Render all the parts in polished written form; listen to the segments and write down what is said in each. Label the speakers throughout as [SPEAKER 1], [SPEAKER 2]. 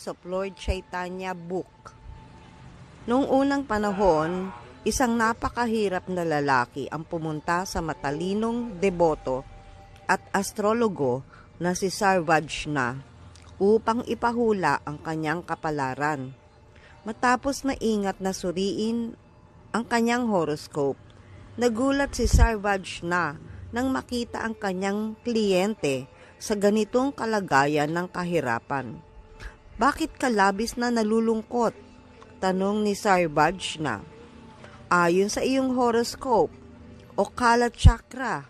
[SPEAKER 1] of Lord Chaitanya book. Noong unang panahon, isang napakahirap na lalaki ang pumunta sa matalinong deboto at astrologo na si Sarvajna upang ipahula ang kanyang kapalaran. Matapos maingat na suriin ang kanyang horoscope, nagulat si Sarvajna nang makita ang kanyang kliyente sa ganitong kalagayan ng kahirapan. "Bakit ka labis na nalulungkot?" tanong ni Sarvajna. "Ayon sa iyong horoscope, o kala chakra,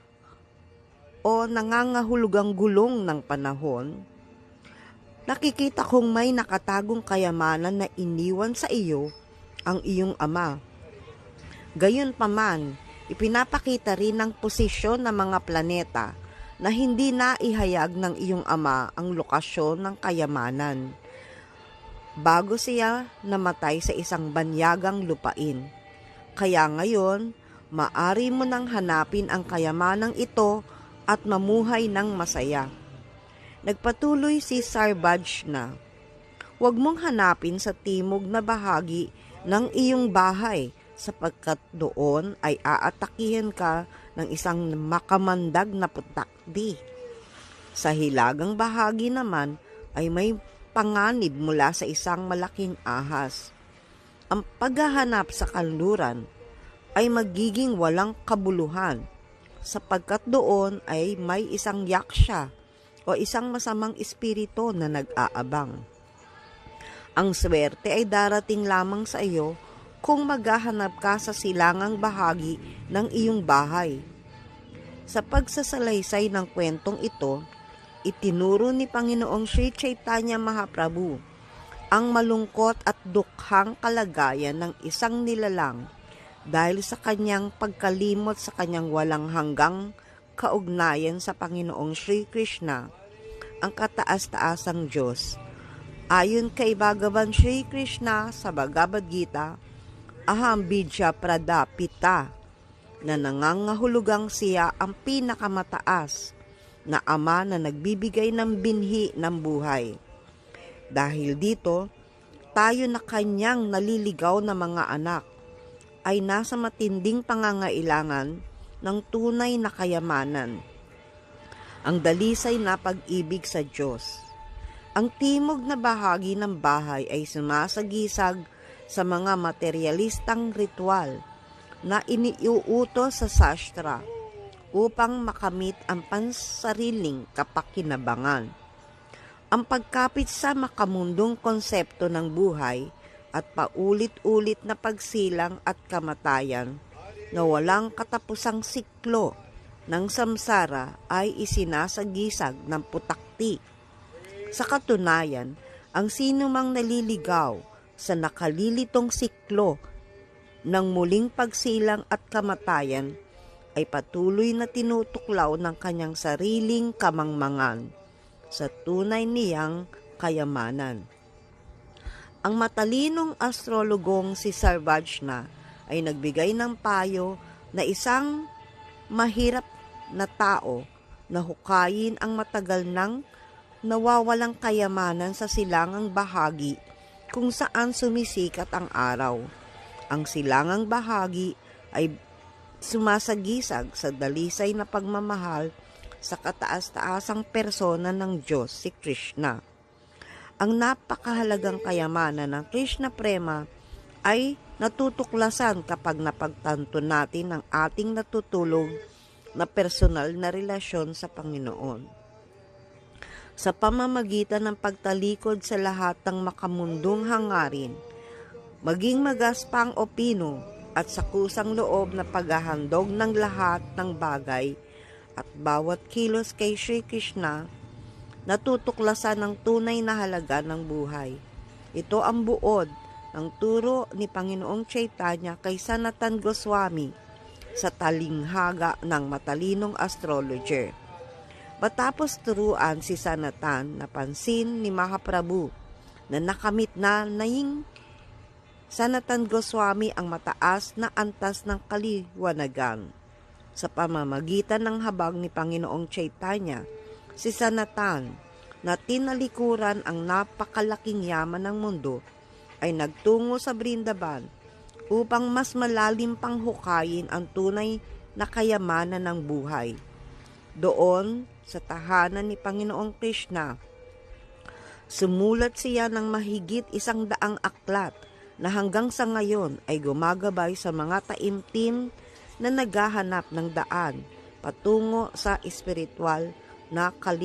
[SPEAKER 1] o nangangahulugang gulong ng panahon, nakikita kong may nakatagong kayamanan na iniwan sa iyo ang iyong ama. Gayunpaman, ipinapakita rin ng posisyon ng mga planeta na hindi naihayag ng iyong ama ang lokasyon ng kayamanan bago siya namatay sa isang banyagang lupain. Kaya ngayon, maari mo nang hanapin ang kayamanang ito at mamuhay ng masaya." Nagpatuloy si Sarvajna, "Huwag mong hanapin sa timog na bahagi ng iyong bahay sapagkat doon ay aatakihin ka ng isang makamandag na putakdi. Sa hilagang bahagi naman ay may panganib mula sa isang malaking ahas. Ang paghahanap sa kanluran ay magiging walang kabuluhan sapagkat doon ay may isang yaksha o isang masamang espiritu na nag-aabang. Ang swerte ay darating lamang sa iyo kung maghahanap ka sa silangang bahagi ng iyong bahay." Sa pagsasalaysay ng kwentong ito, itinuro ni Panginoong Sri Chaitanya Mahaprabhu ang malungkot at dukhang kalagayan ng isang nilalang dahil sa kanyang pagkalimot sa kanyang walang hanggang kaugnayan sa Panginoong Sri Krishna, ang kataas-taasang Diyos. Ayon kay Bhagavan Sri Krishna sa Bhagavad Gita, "Aham Bija Prada Pita," na nangangahulugang siya ang pinakamataas na ama na nagbibigay ng binhi ng buhay. Dahil dito, tayo na kanyang naliligaw na mga anak ay nasa matinding pangangailangan ng tunay na kayamanan, ang dalisay na pag-ibig sa Diyos. Ang timog na bahagi ng bahay ay sumasagisag sa mga materialistang ritual na iniuutos sa sastra upang makamit ang pansariling kapakinabangan. Ang pagkapit sa makamundong konsepto ng buhay at paulit-ulit na pagsilang at kamatayan na walang katapusang siklo ng samsara ay isinasagisag ng putakti. Sa katunayan, ang sinumang naliligaw sa nakalilitong siklo ng muling pagsilang at kamatayan ay patuloy na tinutuklaw ng kanyang sariling kamangmangan sa tunay niyang kayamanan. Ang matalinong astrologong si Sarvajna ay nagbigay ng payo na isang mahirap na tao na hukayin ang matagal nang nawawalang kayamanan sa silangang bahagi kung saan sumisikat ang araw. Ang silangang bahagi ay sumasagisag sa dalisay na pagmamahal sa kataas-taasang persona ng Diyos, si Krishna. Ang napakahalagang kayamanan ng Krishna Prema ay natutuklasan kapag napagtanto natin ang ating natutulog na personal na relasyon sa Panginoon. Sa pamamagitan ng pagtalikod sa lahat ng makamundong hangarin, maging magaspang o pino at sa kusang loob na paghahandog ng lahat ng bagay at bawat kilos kay Sri Krishna, natutuklasan ng tunay na halaga ng buhay. Ito ang buod ng turo ni Panginoong Chaitanya kay Sanatan Goswami sa talinghaga ng matalinong astrologer. Matapos turuan si Sanatan, napansin ni Mahaprabhu na nakamit na ng Sanatan Goswami ang mataas na antas ng kaliwanagan. Sa pamamagitan ng habag ni Panginoong Chaitanya, si Sanatan na tinalikuran ang napakalaking yaman ng mundo, ay nagtungo sa Brindaban upang mas malalim pang hukayin ang tunay na kayamanan ng buhay. Doon, sa tahanan ni Panginoong Krishna, sumulat siya ng mahigit 100 aklat na hanggang sa ngayon ay gumagabay sa mga taimtim na naghahanap ng daan patungo sa espiritual na